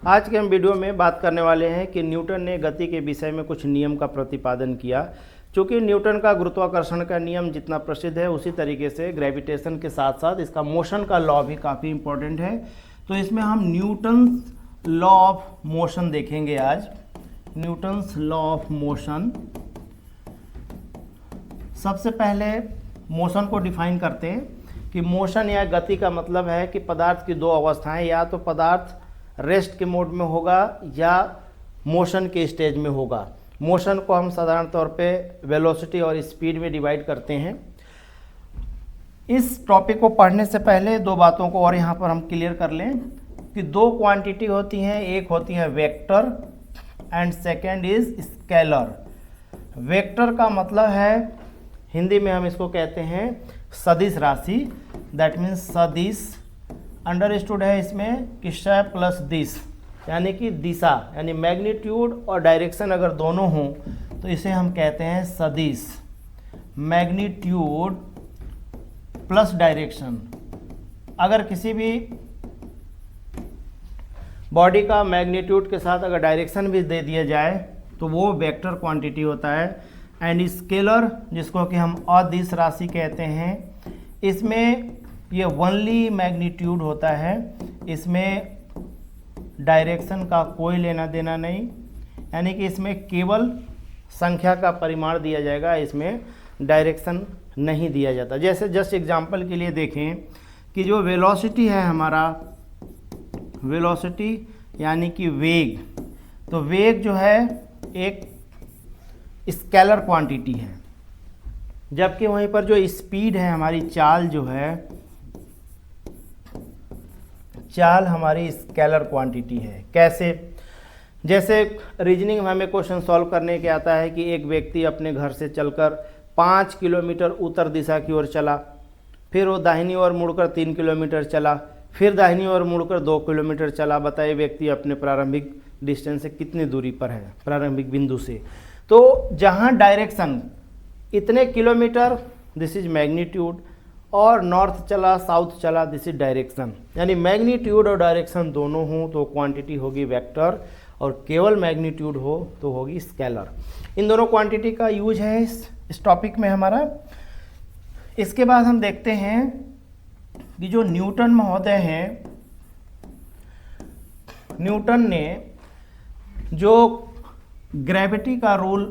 आज के हम वीडियो में बात करने वाले हैं कि न्यूटन ने गति के विषय में कुछ नियम का प्रतिपादन किया। चूँकि न्यूटन का गुरुत्वाकर्षण का नियम जितना प्रसिद्ध है उसी तरीके से ग्रेविटेशन के साथ साथ इसका मोशन का लॉ भी काफ़ी इम्पोर्टेंट है। तो इसमें हम न्यूटन लॉ ऑफ मोशन देखेंगे आज। Newton's law of motion. सबसे पहले मोशन को डिफाइन करते हैं कि मोशन या गति का मतलब है कि पदार्थ की दो अवस्थाएं, या तो पदार्थ रेस्ट के मोड में होगा या मोशन के स्टेज में होगा। मोशन को हम साधारण तौर पे वेलोसिटी और स्पीड में डिवाइड करते हैं। इस टॉपिक को पढ़ने से पहले दो बातों को और यहाँ पर हम क्लियर कर लें कि दो क्वांटिटी होती हैं, एक होती है vector and second is scalar. Vector का मतलब है, हिंदी में हम इसको कहते हैं सदिश राशि, दैट मीन्स सदिश। अंडरस्टूड है इसमें कि श प्लस दिश यानी कि दिशा, यानी मैग्नीट्यूड और डायरेक्शन अगर दोनों हों तो इसे हम कहते हैं सदिश। मैग्नीट्यूड प्लस डायरेक्शन, अगर किसी भी बॉडी का मैग्नीट्यूड के साथ अगर डायरेक्शन भी दे दिया जाए तो वो वेक्टर क्वांटिटी होता है। एंड स्केलर, जिसको कि हम अदिश राशि कहते हैं, इसमें ये ओनली मैग्नीट्यूड होता है, इसमें डायरेक्शन का कोई लेना देना नहीं, यानी कि इसमें केवल संख्या का परिमाण दिया जाएगा, इसमें डायरेक्शन नहीं दिया जाता। जैसे जस्ट एग्जांपल के लिए देखें कि जो वेलोसिटी है हमारा, वेलोसिटी यानी कि वेग, तो वेग जो है एक स्केलर क्वांटिटी है, जबकि वहीं पर जो स्पीड है हमारी, चाल जो है, चाल हमारी स्केलर क्वांटिटी है। कैसे? जैसे रीजनिंग में हमें क्वेश्चन सॉल्व करने के आता है कि एक व्यक्ति अपने घर से चलकर 5 किलोमीटर उत्तर दिशा की ओर चला, फिर वो दाहिनी ओर मुड़कर 3 किलोमीटर चला, फिर दाहिनी ओर मुड़कर 2 किलोमीटर चला। बताइए व्यक्ति अपने प्रारंभिक डिस्टेंस से कितनी दूरी पर है, प्रारंभिक बिंदु से। तो जहाँ डायरेक्शन इतने किलोमीटर, दिस इज मैग्नीट्यूड, और नॉर्थ चला, साउथ चला, दिस इज डायरेक्शन। यानी मैग्नीट्यूड और डायरेक्शन दोनों हों तो क्वांटिटी होगी वेक्टर, और केवल मैग्नीट्यूड हो तो होगी स्केलर। इन दोनों क्वांटिटी का यूज है इस टॉपिक में हमारा। इसके बाद हम देखते हैं कि जो न्यूटन महोदय हैं, न्यूटन ने जो ग्रेविटी का रूल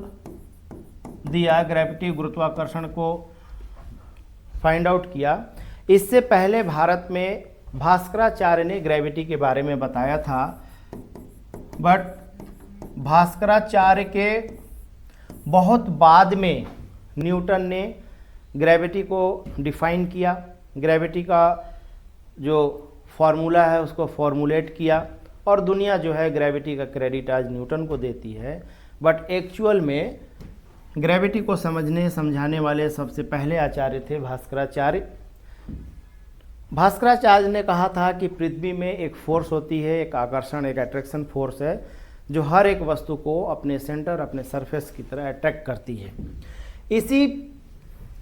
दिया, ग्रेविटी गुरुत्वाकर्षण को फाइंड आउट किया, इससे पहले भारत में भास्कराचार्य ने ग्रेविटी के बारे में बताया था। बट भास्कराचार्य के बहुत बाद में न्यूटन ने ग्रेविटी को डिफाइन किया, ग्रेविटी का जो फॉर्मूला है उसको फॉर्मुलेट किया, और दुनिया जो है ग्रेविटी का क्रेडिट आज न्यूटन को देती है। बट एक्चुअल में ग्रेविटी को समझने समझाने वाले सबसे पहले आचार्य थे भास्कराचार्य। भास्कराचार्य ने कहा था कि पृथ्वी में एक फोर्स होती है, एक आकर्षण, एक अट्रैक्शन फोर्स है, जो हर एक वस्तु को अपने सेंटर, अपने सरफेस की तरह अट्रैक्ट करती है।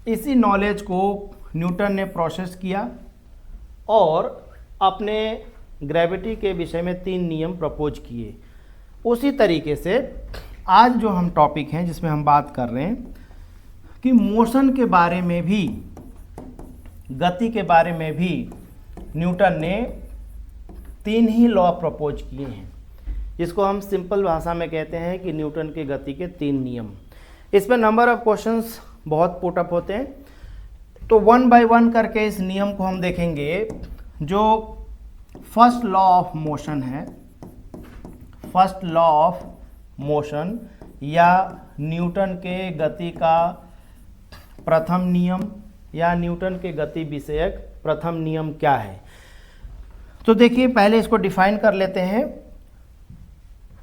इसी नॉलेज को न्यूटन ने प्रोसेस किया और अपने ग्रेविटी के विषय में 3 नियम प्रपोज किए। उसी तरीके से आज जो हम टॉपिक हैं जिसमें हम बात कर रहे हैं कि मोशन के बारे में भी, गति के बारे में भी न्यूटन ने 3 ही लॉ प्रपोज किए हैं, जिसको हम सिंपल भाषा में कहते हैं कि न्यूटन की गति के 3 नियम। इसमें नंबर ऑफ क्वेश्चंस बहुत पुटअप होते हैं, तो 1 बाय 1 करके इस नियम को हम देखेंगे। जो फर्स्ट लॉ ऑफ मोशन है, फर्स्ट लॉ ऑफ मोशन या न्यूटन के गति का प्रथम नियम, या न्यूटन के गति विषयक प्रथम नियम क्या है। तो देखिए पहले इसको डिफाइन कर लेते हैं।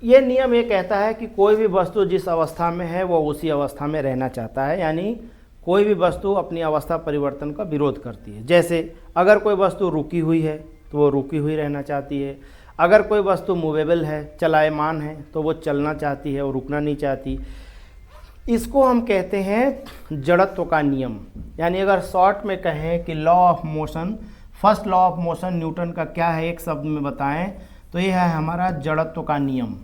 ये नियम ये कहता है कि कोई भी वस्तु जिस अवस्था में है वो उसी अवस्था में रहना चाहता है, यानी कोई भी वस्तु अपनी अवस्था परिवर्तन का विरोध करती है। जैसे अगर कोई वस्तु रुकी हुई है तो वो रुकी हुई रहना चाहती है, अगर कोई वस्तु मूवेबल है, चलायमान है, तो वो चलना चाहती है और रुकना नहीं चाहती। इसको हम कहते हैं जड़त्व का नियम। यानी अगर शॉर्ट में कहें कि law of motion, first law of motion Newton का क्या है, एक शब्द में बताएं तो ये है हमारा जड़त्व का नियम।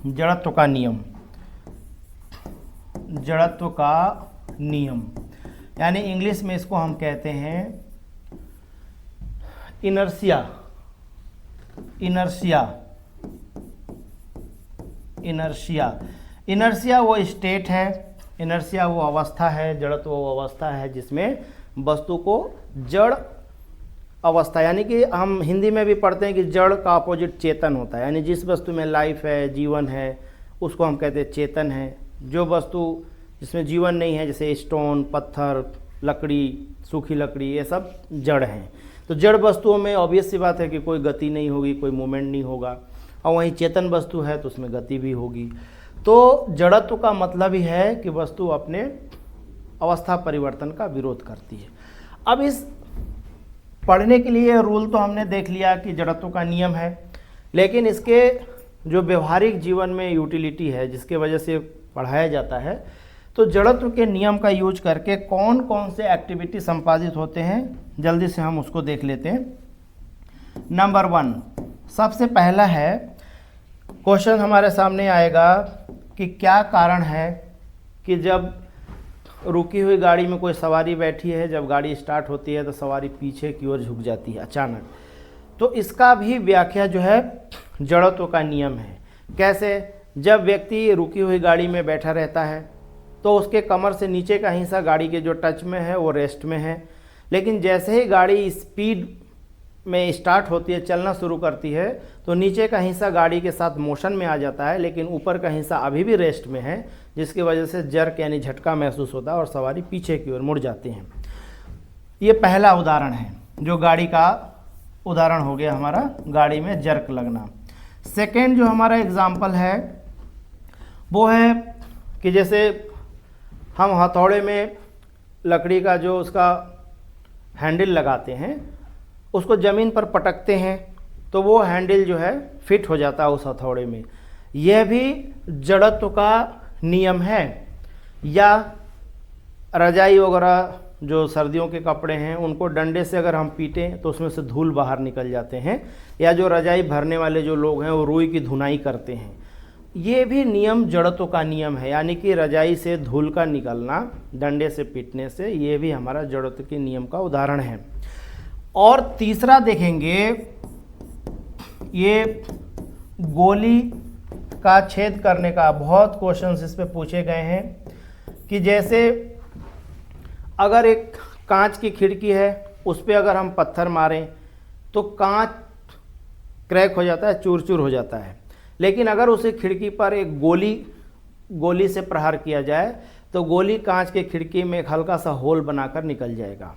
जड़त्व का नियम, जड़त्व का नियम, यानी इंग्लिश में इसको हम कहते हैं इनर्शिया। इनर्शिया, इनर्शिया, इनर्शिया वो स्टेट है, इनर्शिया वो अवस्था है, जड़त्व वो अवस्था है जिसमें वस्तु को जड़ अवस्था, यानी कि हम हिंदी में भी पढ़ते हैं कि जड़ का अपोजिट चेतन होता है, यानी जिस वस्तु में लाइफ है, जीवन है, उसको हम कहते हैं चेतन है। जो वस्तु जिसमें जीवन नहीं है, जैसे स्टोन, पत्थर, लकड़ी, सूखी लकड़ी, ये सब जड़ हैं। तो जड़ वस्तुओं में ऑब्वियस सी बात है कि कोई गति नहीं होगी, कोई मूवमेंट नहीं होगा, और वहीं चेतन वस्तु है तो उसमें गति भी होगी। तो जड़त्व का मतलब ही है कि वस्तु अपने अवस्था परिवर्तन का विरोध करती है। अब इस पढ़ने के लिए रूल तो हमने देख लिया कि जड़त्व का नियम है, लेकिन इसके जो व्यवहारिक जीवन में यूटिलिटी है, जिसके वजह से पढ़ाया जाता है, तो जड़त्व के नियम का यूज करके कौन कौन से एक्टिविटी संपादित होते हैं, जल्दी से हम उसको देख लेते हैं। नंबर 1, सबसे पहला है, क्वेश्चन हमारे सामने आएगा कि क्या कारण है कि जब रुकी हुई गाड़ी में कोई सवारी बैठी है, जब गाड़ी स्टार्ट होती है तो सवारी पीछे की ओर झुक जाती है अचानक। तो इसका भी व्याख्या जो है जड़त्व का नियम है। कैसे? जब व्यक्ति रुकी हुई गाड़ी में बैठा रहता है तो उसके कमर से नीचे का हिस्सा गाड़ी के जो टच में है वो रेस्ट में है, लेकिन जैसे ही गाड़ी स्पीड में स्टार्ट होती है, चलना शुरू करती है, तो नीचे का हिस्सा गाड़ी के साथ मोशन में आ जाता है, लेकिन ऊपर का हिस्सा अभी भी रेस्ट में है, जिसकी वजह से जर्क यानी झटका महसूस होता है और सवारी पीछे की ओर मुड़ जाती हैं। ये पहला उदाहरण है, जो गाड़ी का उदाहरण हो गया हमारा, गाड़ी में जर्क लगना। सेकेंड जो हमारा एग्जाम्पल है वो है कि जैसे हम हथौड़े में लकड़ी का जो उसका हैंडल लगाते हैं, उसको ज़मीन पर पटकते हैं तो वो हैंडल जो है फिट हो जाता है उस हथौड़े में। यह भी जड़त्व का नियम है। या रजाई वगैरह जो सर्दियों के कपड़े हैं, उनको डंडे से अगर हम पीटें तो उसमें से धूल बाहर निकल जाते हैं। या जो रजाई भरने वाले जो लोग हैं वो रुई की धुनाई करते हैं, ये भी नियम जड़त्व का नियम है, यानी कि रजाई से धूल का निकलना डंडे से पीटने से, ये भी हमारा जड़त्व के नियम का उदाहरण है। और तीसरा देखेंगे, ये गोली का छेद करने का, बहुत क्वेश्चंस इस पे पूछे गए हैं कि जैसे अगर एक कांच की खिड़की है, उस पर अगर हम पत्थर मारें तो कांच क्रैक हो जाता है, चूर चूर हो जाता है, लेकिन अगर उसी खिड़की पर एक गोली से प्रहार किया जाए तो गोली कांच के खिड़की में एक हल्का सा होल बनाकर निकल जाएगा।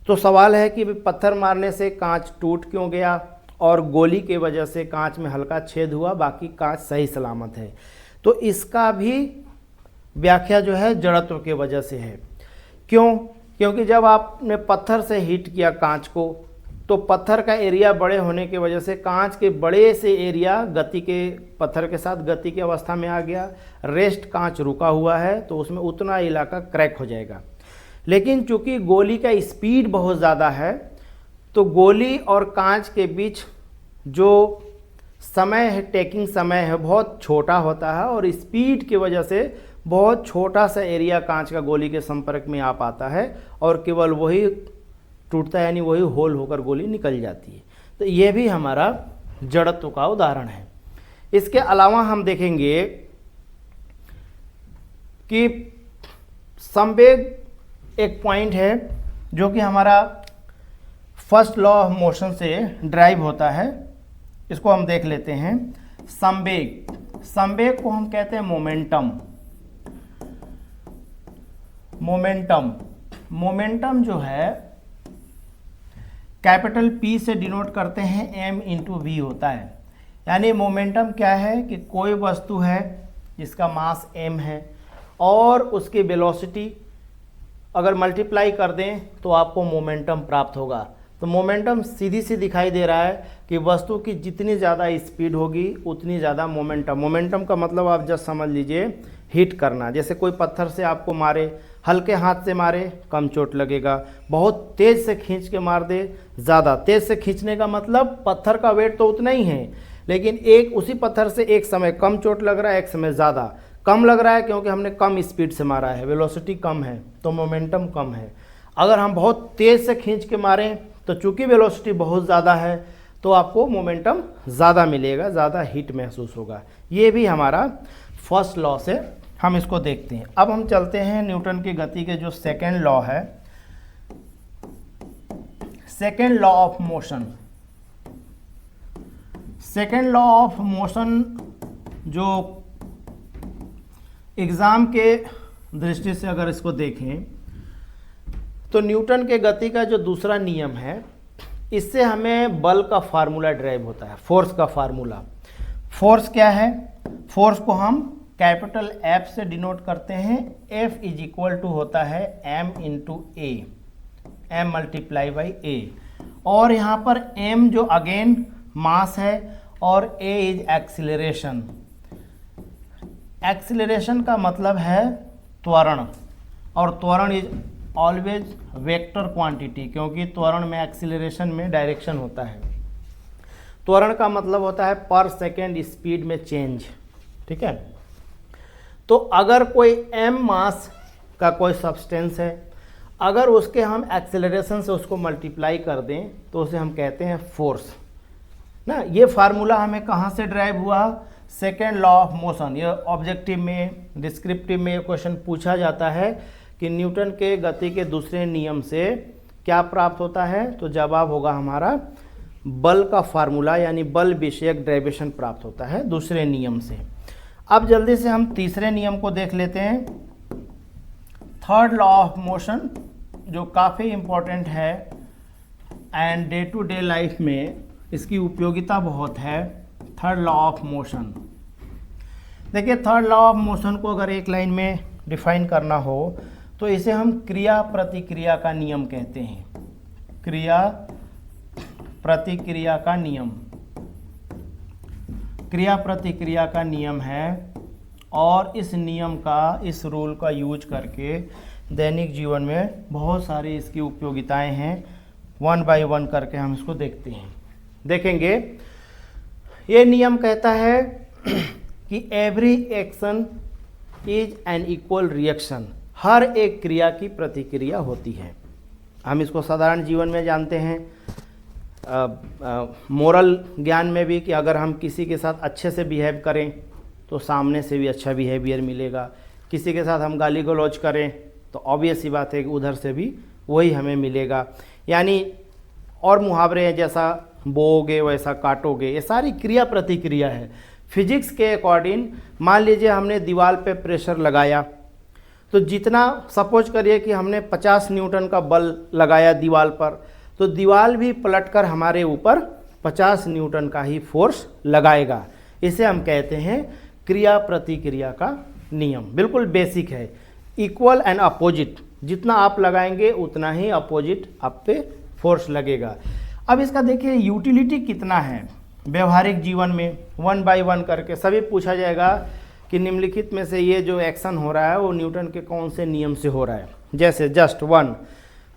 तो सवाल है कि पत्थर मारने से कांच टूट क्यों गया और गोली के वजह से कांच में हल्का छेद हुआ, बाकी कांच सही सलामत है। तो इसका भी व्याख्या जो है जड़त्व के वजह से है। क्यों? क्योंकि जब आपने पत्थर से हीट किया कांच को, तो पत्थर का एरिया बड़े होने की वजह से कांच के बड़े से एरिया गति के, पत्थर के साथ गति की अवस्था में आ गया, रेस्ट कांच रुका हुआ है, तो उसमें उतना इलाका क्रैक हो जाएगा। लेकिन चूंकि गोली का स्पीड बहुत ज़्यादा है, तो गोली और कांच के बीच जो समय है, टेकिंग समय है, बहुत छोटा होता है, और स्पीड की वजह से बहुत छोटा सा एरिया कांच का गोली के संपर्क में आ पाता है और केवल वही टूटता है, यानी वही होल होकर गोली निकल जाती है। तो ये भी हमारा जड़त्व का उदाहरण है। इसके अलावा हम देखेंगे कि संवेग एक पॉइंट है जो कि हमारा फर्स्ट लॉ ऑफ मोशन से ड्राइव होता है। इसको हम देख लेते हैं। संवेग, संवेग को हम कहते हैं मोमेंटम। मोमेंटम, मोमेंटम जो है कैपिटल P से डिनोट करते हैं, m इंटू वी होता है। यानी मोमेंटम क्या है कि कोई वस्तु है जिसका मास m है और उसकी वेलोसिटी अगर मल्टीप्लाई कर दें तो आपको मोमेंटम प्राप्त होगा। तो मोमेंटम सीधी सी दिखाई दे रहा है कि वस्तु की जितनी ज़्यादा स्पीड होगी उतनी ज़्यादा मोमेंटम। मोमेंटम का मतलब आप जस्ट समझ लीजिए हिट करना। जैसे कोई पत्थर से आपको मारे हल्के हाथ से मारे कम चोट लगेगा, बहुत तेज़ से खींच के मार दे ज़्यादा। तेज़ से खींचने का मतलब पत्थर का वेट तो उतना ही है, लेकिन एक उसी पत्थर से एक समय कम चोट लग रहा है, एक समय ज़्यादा। कम लग रहा है क्योंकि हमने कम स्पीड से मारा है, वेलोसिटी कम है तो मोमेंटम कम है। अगर हम बहुत तेज़ से खींच के मारें तो चूँकि वेलोसिटी बहुत ज़्यादा है तो आपको मोमेंटम ज़्यादा मिलेगा, ज़्यादा हीट महसूस होगा। ये भी हमारा फर्स्ट लॉ से हम इसको देखते हैं। अब हम चलते हैं न्यूटन की गति के जो सेकेंड लॉ है, second law of motion. Second law of motion जो एग्ज़ाम के दृष्टि से अगर इसको देखें तो न्यूटन के गति का जो दूसरा नियम है, इससे हमें बल का फार्मूला ड्राइव होता है, फोर्स का फार्मूला। फोर्स क्या है? फोर्स को हम कैपिटल F से डिनोट करते हैं। F इज इक्वल टू होता है m into a, m multiply by a. और यहाँ पर m जो अगेन मास है और a इज एक्सीलरेशन। एक्सीलरेशन का मतलब है त्वरण, और त्वरण इज ऑलवेज वेक्टर क्वांटिटी, क्योंकि त्वरण में एक्सीलरेशन में डायरेक्शन होता है। त्वरण का मतलब होता है पर सेकेंड स्पीड में चेंज, ठीक है। तो अगर कोई m मास का कोई सब्सटेंस है, अगर उसके हम एक्सेलरेशन से उसको मल्टीप्लाई कर दें तो उसे हम कहते हैं फोर्स ना। ये फार्मूला हमें कहाँ से ड्राइव हुआ? Second law of motion. ये ऑब्जेक्टिव में, डिस्क्रिप्टिव में ये क्वेश्चन पूछा जाता है कि न्यूटन के गति के दूसरे नियम से क्या प्राप्त होता है, तो जवाब होगा हमारा बल का फार्मूला, यानी बल विषयक ड्राइवेशन प्राप्त होता है दूसरे नियम से। अब जल्दी से हम तीसरे नियम को देख लेते हैं, थर्ड लॉ ऑफ मोशन, जो काफ़ी इम्पोर्टेंट है and day to day life में इसकी उपयोगिता बहुत है। थर्ड लॉ ऑफ मोशन, देखिए थर्ड लॉ ऑफ मोशन को अगर एक लाइन में डिफाइन करना हो तो इसे हम क्रिया प्रतिक्रिया का नियम कहते हैं। क्रिया प्रतिक्रिया का नियम, क्रिया प्रतिक्रिया का नियम है, और इस नियम का, इस रूल का यूज करके दैनिक जीवन में बहुत सारी इसकी उपयोगिताएं हैं। वन बाय वन करके हम इसको देखते हैं, देखेंगे। ये नियम कहता है कि every action is an equal reaction, हर एक क्रिया की प्रतिक्रिया होती है। हम इसको साधारण जीवन में जानते हैं, मोरल ज्ञान में भी, कि अगर हम किसी के साथ अच्छे से बिहेव करें तो सामने से भी अच्छा बिहेवियर मिलेगा, किसी के साथ हम गाली गलौज करें तो ऑब्वियस सी बात है कि उधर से भी वही हमें मिलेगा। यानी और मुहावरे हैं, जैसा बोओगे वैसा काटोगे, ये सारी क्रिया प्रतिक्रिया है। फिजिक्स के अकॉर्डिंग मान लीजिए हमने दीवार पे प्रेशर लगाया, तो जितना, सपोज करिए कि हमने 50 न्यूटन का बल लगाया दीवार पर, तो दीवार भी पलटकर हमारे ऊपर 50 न्यूटन का ही फोर्स लगाएगा। इसे हम कहते हैं क्रिया प्रतिक्रिया का नियम। बिल्कुल बेसिक है, इक्वल एंड अपोजिट, जितना आप लगाएंगे उतना ही अपोजिट आप पे फोर्स लगेगा। अब इसका देखिए यूटिलिटी कितना है व्यवहारिक जीवन में। वन बाय वन करके सभी पूछा जाएगा कि निम्नलिखित में से ये जो एक्शन हो रहा है वो न्यूटन के कौन से नियम से हो रहा है। जैसे जस्ट वन,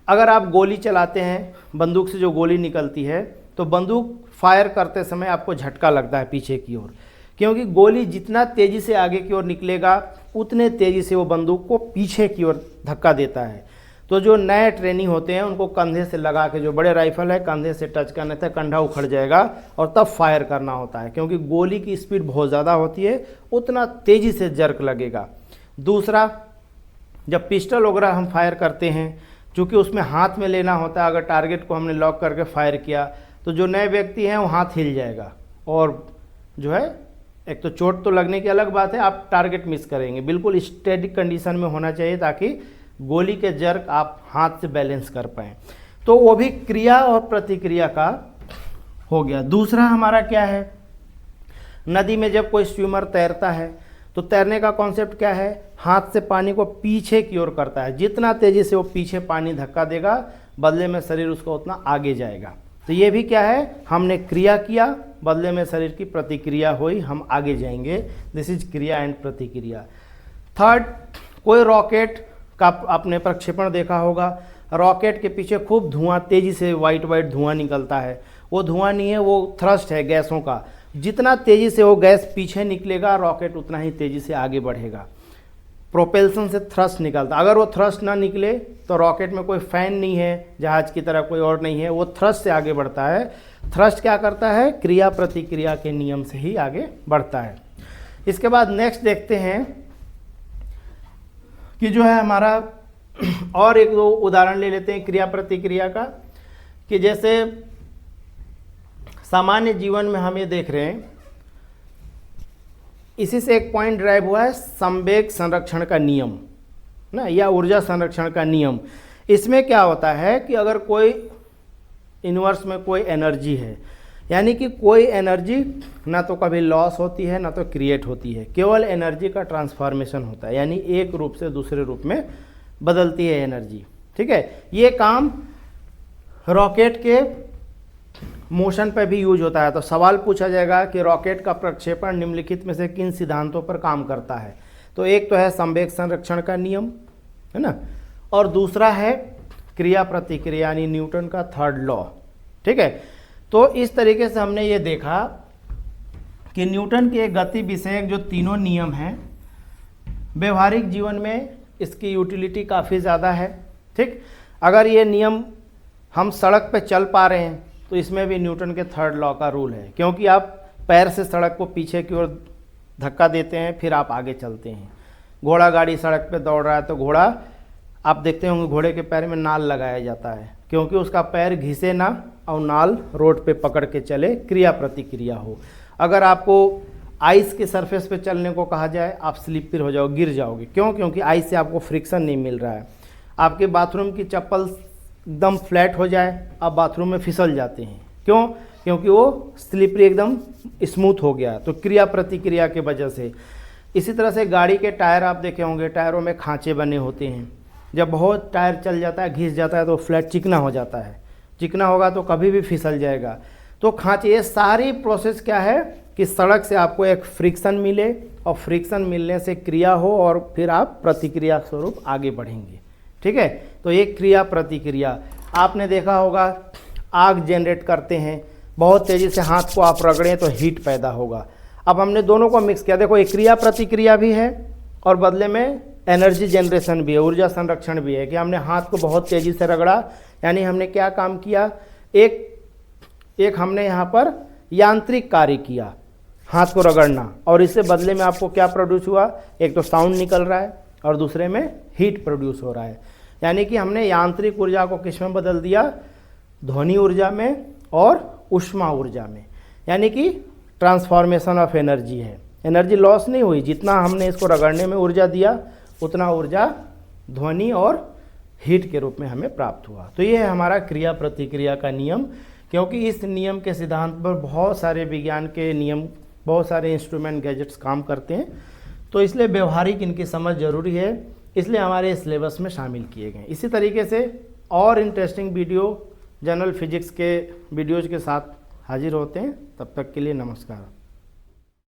अगर आप गोली चलाते हैं, बंदूक से जो गोली निकलती है, तो बंदूक फायर करते समय आपको झटका लगता है पीछे की ओर, क्योंकि गोली जितना तेज़ी से आगे की ओर निकलेगा उतने तेज़ी से वो बंदूक को पीछे की ओर धक्का देता है। तो जो नए ट्रेनिंग होते हैं उनको कंधे से लगा के, जो बड़े राइफल है कंधे से टच करने तक कंधा उखड़ जाएगा और तब फायर करना होता है, क्योंकि गोली की स्पीड बहुत ज़्यादा होती है, उतना तेज़ी से जर्क लगेगा। दूसरा, जब पिस्टल वगैरह हम फायर करते हैं, चूँकि उसमें हाथ में लेना होता है, अगर टारगेट को हमने लॉक करके फायर किया तो जो नए व्यक्ति हैं वो हाथ हिल जाएगा, और जो है एक तो चोट तो लगने की अलग बात है, आप टारगेट मिस करेंगे। बिल्कुल स्टेडी कंडीशन में होना चाहिए ताकि गोली के जर्क आप हाथ से बैलेंस कर पाएँ। तो वो भी क्रिया और प्रतिक्रिया का हो गया। दूसरा हमारा क्या है, नदी में जब कोई स्विमर तैरता है तो तैरने का कॉन्सेप्ट क्या है, हाथ से पानी को पीछे की ओर करता है। जितना तेज़ी से वो पीछे पानी धक्का देगा, बदले में शरीर उसका उतना आगे जाएगा। तो ये भी क्या है, हमने क्रिया किया, बदले में शरीर की प्रतिक्रिया हुई, हम आगे जाएंगे। दिस इज क्रिया एंड प्रतिक्रिया। थर्ड, कोई रॉकेट का आपने प्रक्षेपण देखा होगा। रॉकेट के पीछे खूब धुआं, तेज़ी से वाइट वाइट धुआं निकलता है। वो धुआं नहीं है, वो थ्रस्ट है गैसों का। जितना तेज़ी से वो गैस पीछे निकलेगा, रॉकेट उतना ही तेज़ी से आगे बढ़ेगा। प्रोपेल्सन से थ्रस्ट निकलता, अगर वो थ्रस्ट ना निकले तो रॉकेट में कोई फ़ैन नहीं है, जहाज़ की तरह कोई और नहीं है, वो थ्रस्ट से आगे बढ़ता है। थ्रस्ट क्या करता है? क्रिया प्रतिक्रिया के नियम से ही आगे बढ़ता है। इसके बाद नेक्स्ट देखते हैं कि जो है हमारा और एक दो उदाहरण ले लेते हैं क्रिया प्रतिक्रिया का, कि जैसे सामान्य जीवन में हम ये देख रहे हैं, इसी से एक पॉइंट ड्राइव हुआ है संवेग संरक्षण का नियम ना, या ऊर्जा संरक्षण का नियम। इसमें क्या होता है कि अगर कोई यूनिवर्स में कोई एनर्जी है, यानी कि कोई एनर्जी ना तो कभी लॉस होती है ना तो क्रिएट होती है, केवल एनर्जी का ट्रांसफॉर्मेशन होता है, यानी एक रूप से दूसरे रूप में बदलती है एनर्जी। ठीक है, ये काम रॉकेट के मोशन पे भी यूज होता है। तो सवाल पूछा जाएगा कि रॉकेट का प्रक्षेपण निम्नलिखित में से किन सिद्धांतों पर काम करता है? तो एक तो है संवेग संरक्षण का नियम, है ना, और दूसरा है क्रिया प्रतिक्रिया यानी न्यूटन का थर्ड लॉ। ठीक है, तो इस तरीके से हमने ये देखा कि न्यूटन के गति विषयक जो तीनों नियम हैं, व्यवहारिक जीवन में इसकी यूटिलिटी काफ़ी ज़्यादा है। ठीक, अगर ये नियम हम सड़क पे चल पा रहे हैं तो इसमें भी न्यूटन के थर्ड लॉ का रूल है, क्योंकि आप पैर से सड़क को पीछे की ओर धक्का देते हैं, फिर आप आगे चलते हैं। घोड़ा गाड़ी सड़क पे दौड़ रहा है तो घोड़ा, आप देखते होंगे घोड़े के पैर में नाल लगाया जाता है, क्योंकि उसका पैर घिसे ना और नाल रोड पे पकड़ के चले, क्रिया प्रतिक्रिया हो। अगर आपको आइस के सरफेस पे चलने को कहा जाए, आप स्लिपर हो जाओगे, गिर जाओगे। क्यों? क्योंकि आइस से आपको फ्रिक्शन नहीं मिल रहा है। आपके बाथरूम की चप्पल एकदम फ्लैट हो जाए, आप बाथरूम में फिसल जाते हैं। क्यों? क्योंकि वो स्लिपरी एकदम स्मूथ हो गया, तो क्रिया प्रतिक्रिया के वजह से। इसी तरह से गाड़ी के टायर आप देखे होंगे, टायरों में खांचे बने होते हैं। जब बहुत टायर चल जाता है, घिस जाता है, तो फ्लैट चिकना हो जाता है। चिकना होगा तो कभी भी फिसल जाएगा। तो खांचे, ये सारी प्रोसेस क्या है कि सड़क से आपको एक फ्रिक्शन मिले, और फ्रिक्शन मिलने से क्रिया हो, और फिर आप प्रतिक्रिया स्वरूप आगे बढ़ेंगे। ठीक है, तो एक क्रिया प्रतिक्रिया। आपने देखा होगा आग जनरेट करते हैं, बहुत तेज़ी से हाथ को आप रगड़ें तो हीट पैदा होगा। अब हमने दोनों को मिक्स किया, देखो एक क्रिया प्रतिक्रिया भी है और बदले में एनर्जी जनरेशन भी है, ऊर्जा संरक्षण भी है, कि हमने हाथ को बहुत तेज़ी से रगड़ा, यानी हमने क्या काम किया, एक हमने यहाँ पर यांत्रिक कार्य किया, हाथ को रगड़ना, और इससे बदले में आपको क्या प्रोड्यूस हुआ, एक तो साउंड निकल रहा है और दूसरे में हीट प्रोड्यूस हो रहा है। यानी कि हमने यांत्रिक ऊर्जा को किस में बदल दिया, ध्वनि ऊर्जा में और ऊष्मा ऊर्जा में, यानी कि ट्रांसफॉर्मेशन ऑफ एनर्जी है। एनर्जी लॉस नहीं हुई, जितना हमने इसको रगड़ने में ऊर्जा दिया उतना ऊर्जा ध्वनि और हीट के रूप में हमें प्राप्त हुआ। तो ये है हमारा क्रिया प्रतिक्रिया का नियम, क्योंकि इस नियम के सिद्धांत पर बहुत सारे विज्ञान के नियम, बहुत सारे इंस्ट्रूमेंट गैजेट्स काम करते हैं, तो इसलिए व्यवहारिक इनकी समझ जरूरी है, इसलिए हमारे सिलेबस में शामिल किए गए। इसी तरीके से और इंटरेस्टिंग वीडियो जनरल फिजिक्स के वीडियोज़ के साथ हाजिर होते हैं। तब तक के लिए नमस्कार।